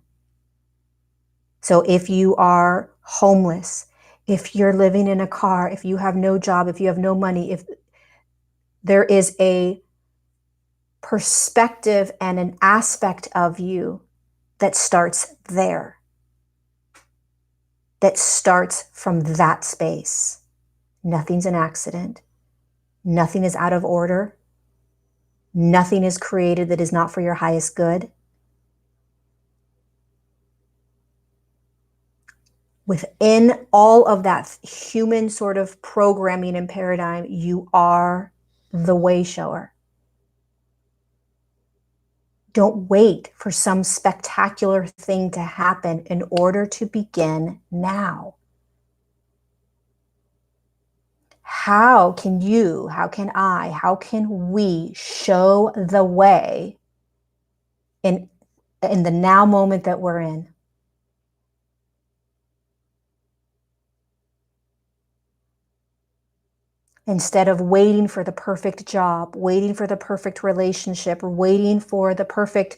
So if you are homeless, if you're living in a car, if you have no job, if you have no money, if there is a perspective and an aspect of you that starts there, that starts from that space. Nothing's an accident. Nothing is out of order. Nothing is created that is not for your highest good. Within all of that human sort of programming and paradigm, you are the way shower. Don't wait for some spectacular thing to happen in order to begin now. How can you, how can I, how can we show the way in the now moment that we're in? Instead of waiting for the perfect job, waiting for the perfect relationship, or waiting for the perfect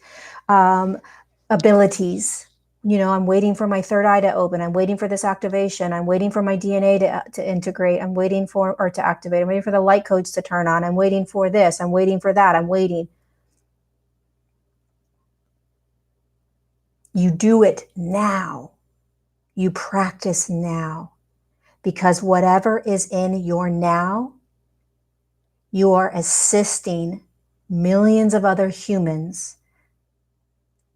abilities. I'm waiting for my third eye to open. I'm waiting for this activation. I'm waiting for my DNA to integrate. I'm waiting for, or to activate. I'm waiting for the light codes to turn on. I'm waiting for this. I'm waiting for that. I'm waiting. You do it now. You practice now. Because whatever is in your now, you are assisting millions of other humans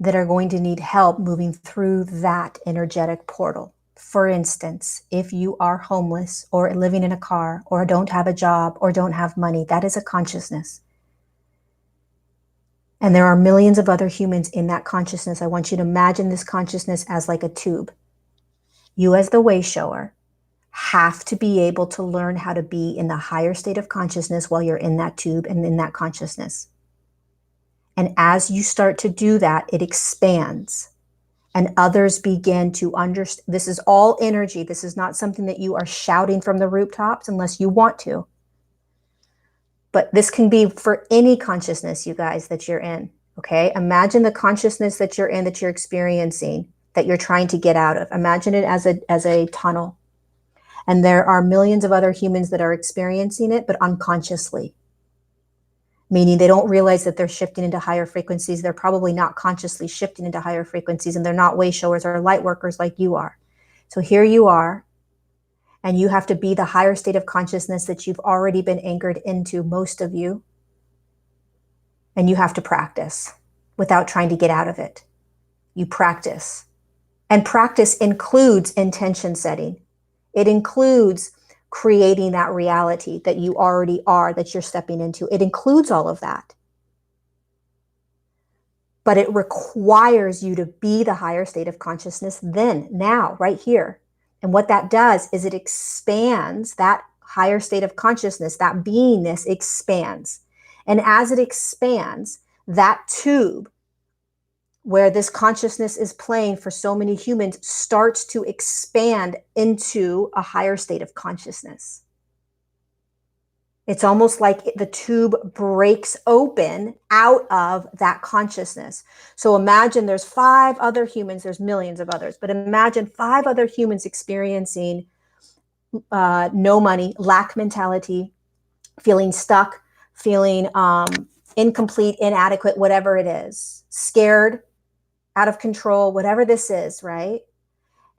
that are going to need help moving through that energetic portal. For instance, if you are homeless or living in a car or don't have a job or don't have money, that is a consciousness. And there are millions of other humans in that consciousness. I want you to imagine this consciousness as like a tube. You as the way shower have to be able to learn how to be in the higher state of consciousness while you're in that tube and in that consciousness. And as you start to do that, it expands and others begin to understand. This is all energy. This is not something that you are shouting from the rooftops unless you want to. But this can be for any consciousness, you guys, that you're in. Okay? Imagine the consciousness that you're in, that you're experiencing, that you're trying to get out of. Imagine it as a tunnel. And there are millions of other humans that are experiencing it, but unconsciously. Meaning they don't realize that they're shifting into higher frequencies. They're probably not consciously shifting into higher frequencies, and they're not way showers or light workers like you are. So here you are, And you have to be the higher state of consciousness that you've already been anchored into, most of you. And you have to practice without trying to get out of it. You practice. And practice includes intention setting. It includes creating that reality that you already are, that you're stepping into. It includes all of that. But it requires you to be the higher state of consciousness then, now, right here. And what that does is it expands that higher state of consciousness, that beingness expands. And as it expands, that tube where this consciousness is playing for so many humans starts to expand into a higher state of consciousness. It's almost like the tube breaks open out of that consciousness. So imagine there's 5 other humans, there's millions of others, but imagine 5 other humans experiencing no money, lack mentality, feeling stuck, feeling incomplete, inadequate, whatever it is, scared, out of control, whatever this is, right?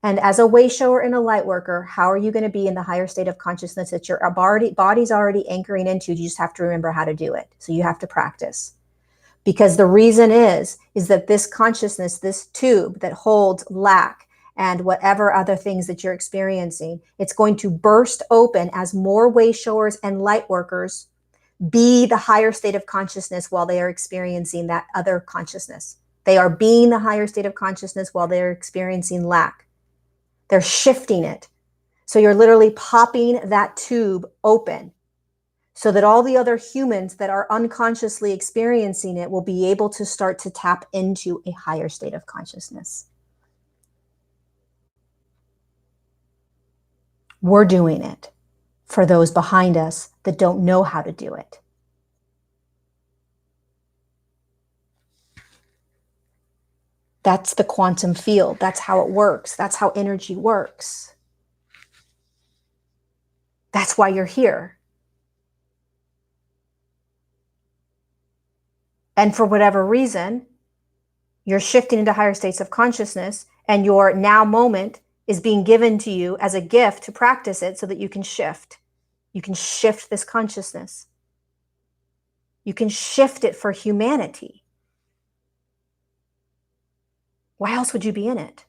And as a wayshower and a light worker, how are you going to be in the higher state of consciousness that your body's already anchoring into? You just have to remember how to do it. So you have to practice. Because the reason is that this consciousness, this tube that holds lack and whatever other things that you're experiencing, it's going to burst open as more wayshowers and light workers be the higher state of consciousness while they are experiencing that other consciousness. They are being the higher state of consciousness while they're experiencing lack. They're shifting it. So you're literally popping that tube open so that all the other humans that are unconsciously experiencing it will be able to start to tap into a higher state of consciousness. We're doing it for those behind us that don't know how to do it. That's the quantum field. That's how it works. That's how energy works. That's why you're here. And for whatever reason, you're shifting into higher states of consciousness, and your now moment is being given to you as a gift to practice it so that you can shift. You can shift this consciousness. You can shift it for humanity. Why else would you be in it?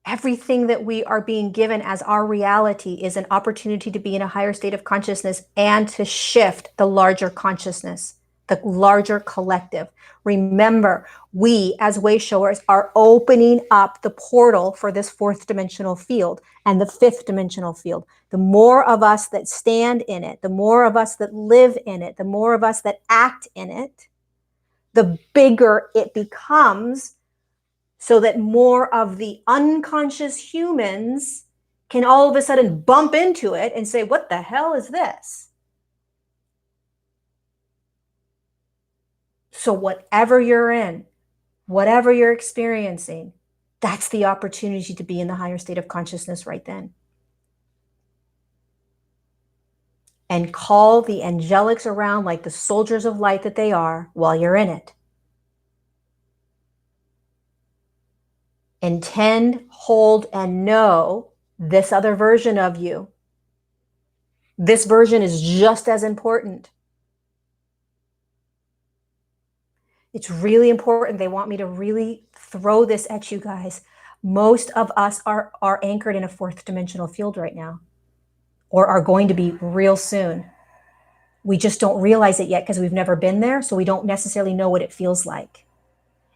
Everything that we are being given as our reality is an opportunity to be in a higher state of consciousness and to shift the larger consciousness, the larger collective. Remember, we as wayshowers are opening up the portal for this 4th dimensional field and the 5th dimensional field. The more of us that stand in it, the more of us that live in it, the more of us that act in it, the bigger it becomes, so that more of the unconscious humans can all of a sudden bump into it and say, what the hell is this? So whatever you're in, whatever you're experiencing, that's the opportunity to be in the higher state of consciousness right then. And call the angelics around like the soldiers of light that they are while you're in it. Intend, hold, and know this other version of you. This version is just as important. It's really important. They want me to really throw this at you guys. Most of us are anchored in a 4th dimensional field right now, or are going to be real soon. We just don't realize it yet because we've never been there, so we don't necessarily know what it feels like.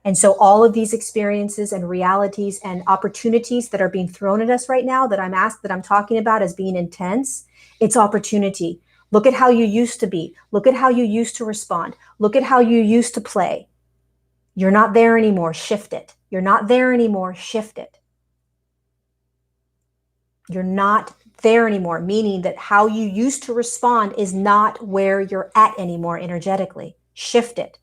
And so all of these experiences and realities and opportunities that are being thrown at us right now that I'm talking about as being intense, it's opportunity. Look at how you used to be. Look at how you used to respond. Look at how you used to play. You're not there anymore. Shift it. You're not there anymore. Shift it. You're not there anymore, meaning that how you used to respond is not where you're at anymore energetically. Shift it.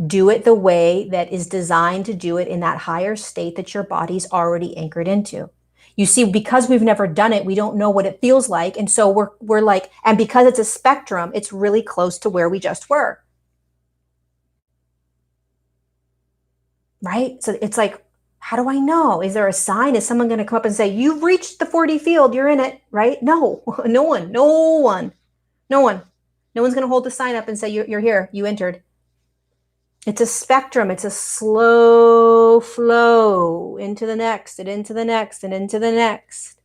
Do it the way that is designed to do it in that higher state that your body's already anchored into. You see, because we've never done it, we don't know what it feels like. And so we're like, and because it's a spectrum, it's really close to where we just were. right? So it's like, how do I know? Is there a sign? Is someone going to come up and say, you've reached the 4D field, you're in it, right? No, no one, no one, no one. No one's going to hold the sign up and say, you're here, you entered. It's a spectrum. It's a slow flow into the next and into the next and into the next.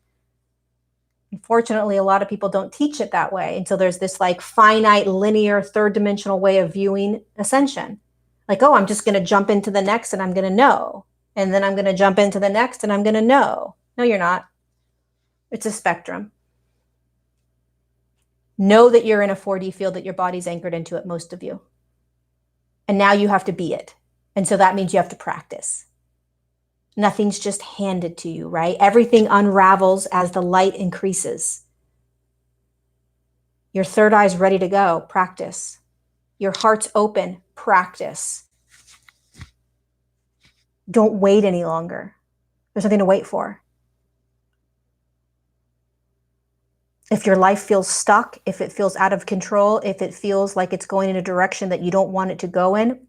Unfortunately, a lot of people don't teach it that way. And so there's this like finite, linear, third dimensional way of viewing ascension. Like, oh, I'm just going to jump into the next and I'm going to know. And then I'm going to jump into the next and I'm going to know. No, you're not. It's a spectrum. Know that you're in a 4D field that your body's anchored into it, most of you. And now you have to be it. And so that means you have to practice. Nothing's just handed to you, right? Everything unravels as the light increases. Your third eye's ready to go, practice. Your heart's open, practice. Don't wait any longer. There's nothing to wait for. If your life feels stuck, if it feels out of control, if it feels like it's going in a direction that you don't want it to go in,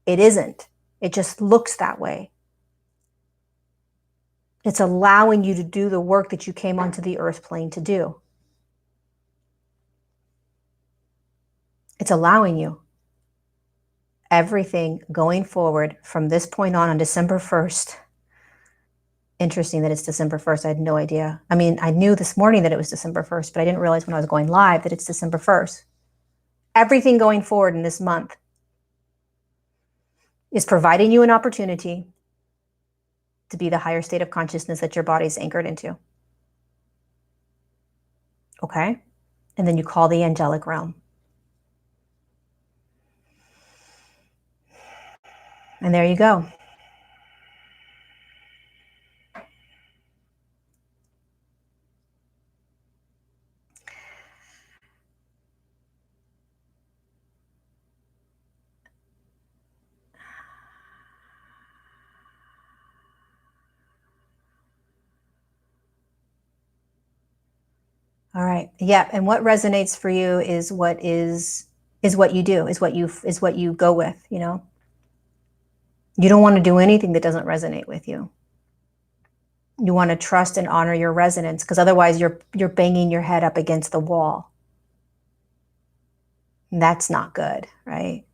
it isn't. It just looks that way. It's allowing you to do the work that you came onto the earth plane to do. It's allowing you. Everything going forward from this point on December 1st. Interesting that it's December 1st. I had no idea. I mean, I knew this morning that it was December 1st, but I didn't realize when I was going live that it's December 1st. Everything going forward in this month is providing you an opportunity to be the higher state of consciousness that your body's anchored into. Okay? And then you call the angelic realm. And there you go. All right. Yeah. And what resonates for you is what you do, is what you go with, you know. You don't want to do anything that doesn't resonate with you. You want to trust and honor your resonance, because otherwise you're banging your head up against the wall. And that's not good, right?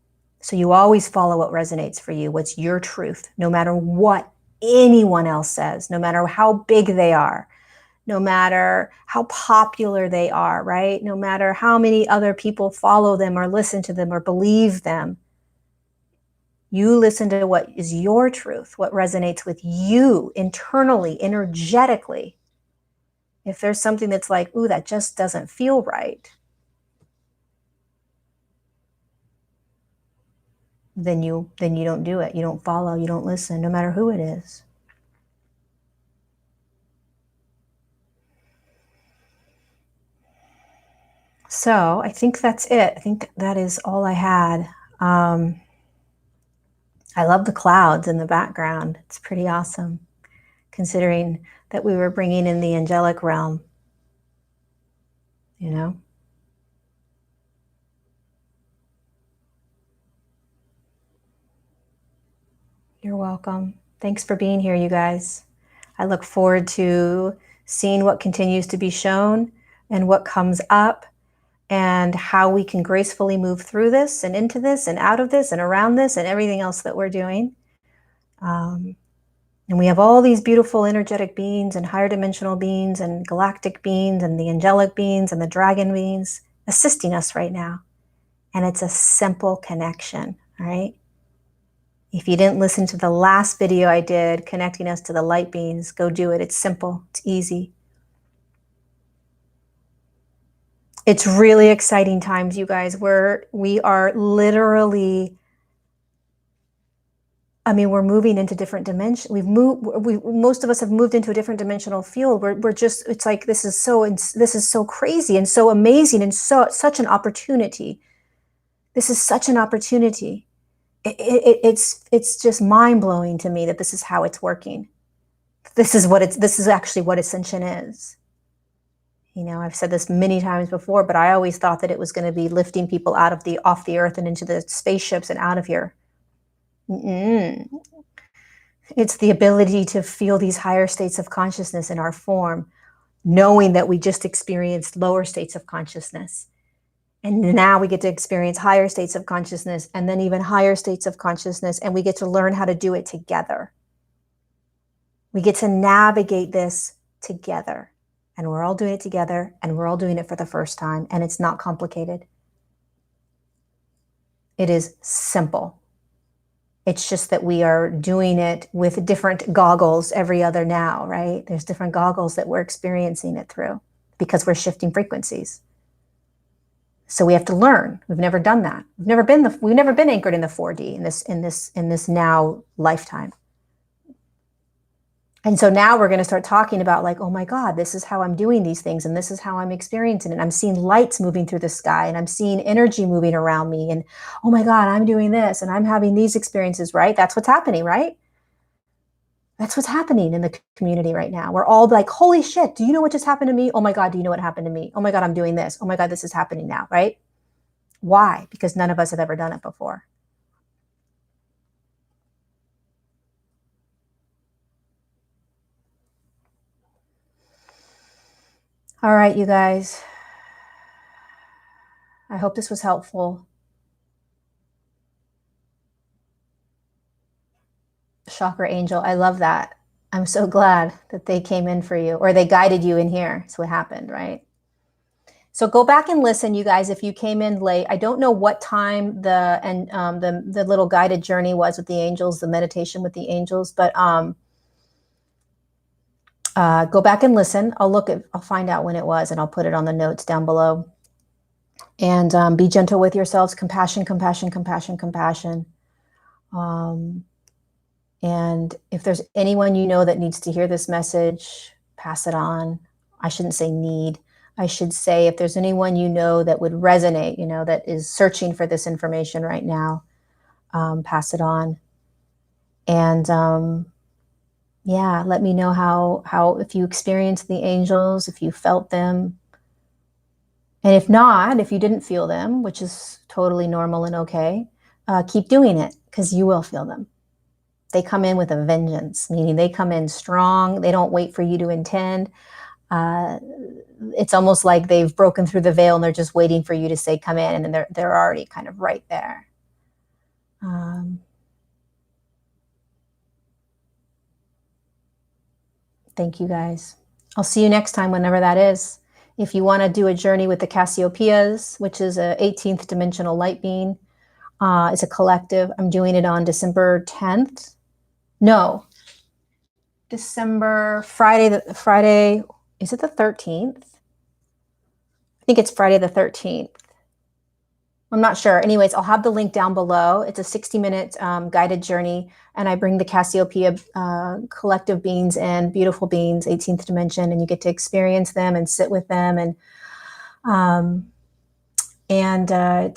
So you always follow what resonates for you, what's your truth, no matter what anyone else says, no matter how big they are, no matter how popular they are, right? No matter how many other people follow them or listen to them or believe them. You listen to what is your truth, what resonates with you internally, energetically. If there's something that's like, ooh, that just doesn't feel right, then you don't do it. You don't follow, you don't listen, no matter who it is. So I think that's it. I think that is all I had. I love the clouds in the background. It's pretty awesome, considering that we were bringing in the angelic realm, you know? You're welcome. Thanks for being here, you guys. I look forward to seeing what continues to be shown and what comes up and how we can gracefully move through this and into this and out of this and around this and everything else that we're doing. And we have all these beautiful energetic beings and higher dimensional beings and galactic beings and the angelic beings and the dragon beings assisting us right now. And it's a simple connection, all right? If you didn't listen to the last video I did connecting us to the light beings, go do it. It's simple, it's easy. It's really exciting times, you guys. We are literally, I mean, we're moving into different dimensions. Most of us have moved into a different dimensional field. We're just, it's like, this is so crazy and so amazing and such an opportunity. This is such an opportunity. It's just mind blowing to me that this is how it's working. This is actually what Ascension is. You know, I've said this many times before, but I always thought that it was going to be lifting people off the earth and into the spaceships and out of here. It's the ability to feel these higher states of consciousness in our form, knowing that we just experienced lower states of consciousness. And now we get to experience higher states of consciousness and then even higher states of consciousness. And we get to learn how to do it together. We get to navigate this together. And we're all doing it together, and we're all doing it for the first time. And it's not complicated. It is simple. It's just that we are doing it with different goggles every other now, right? There's different goggles that we're experiencing it through because we're shifting frequencies. So we have to learn. We've never done that. We've never been anchored in the 4D in this now lifetime. And so now we're going to start talking about like, oh my God, this is how I'm doing these things. And this is how I'm experiencing it. I'm seeing lights moving through the sky, and I'm seeing energy moving around me. And oh my God, I'm doing this and I'm having these experiences, right? That's what's happening, right? That's what's happening in the community right now. We're all like, holy shit, do you know what just happened to me? Oh my God, do you know what happened to me? Oh my God, I'm doing this. Oh my God, this is happening now, right? Why? Because none of us have ever done it before. All right, you guys. I hope this was helpful. Chakra angel, I love that. I'm so glad that they came in for you, or they guided you in here. That's what happened, right? So go back and listen, you guys, if you came in late. I don't know what time the little guided journey was with the angels, the meditation with the angels, but go back and listen. I'll find out when it was, and I'll put it on the notes down below. And be gentle with yourselves. Compassion, compassion, compassion, compassion. And if there's anyone you know that needs to hear this message, pass it on. I shouldn't say need. I should say if there's anyone you know that would resonate, you know, that is searching for this information right now, pass it on. And yeah, let me know how if you experienced the angels, if you felt them. And if not, if you didn't feel them, which is totally normal and okay, keep doing it, because you will feel them. They come in with a vengeance, meaning they come in strong. They don't wait for you to intend. It's almost like they've broken through the veil and they're just waiting for you to say, come in, and they're already kind of right there. Thank you, guys. I'll see you next time, whenever that is. If you want to do a journey with the Cassiopeias, which is a 18th dimensional light being, it's a collective. I'm doing it on December 10th. No, Friday, is it the 13th? I think it's Friday the 13th. I'm not sure. Anyways, I'll have the link down below. It's a 60-minute guided journey, and I bring the Cassiopeia collective beings and beautiful beings, 18th dimension, and you get to experience them and sit with them. And I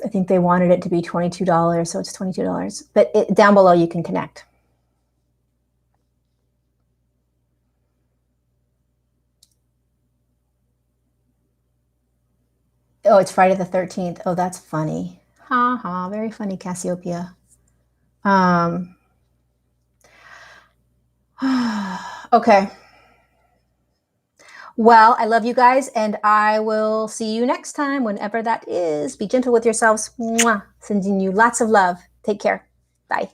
think they wanted it to be $22, so it's $22. But down below you can connect. Oh, it's Friday the 13th. Oh, that's funny. Ha ha, very funny, Cassiopeia. Okay. Well, I love you guys, and I will see you next time, whenever that is. Be gentle with yourselves. Mwah. Sending you lots of love. Take care. Bye.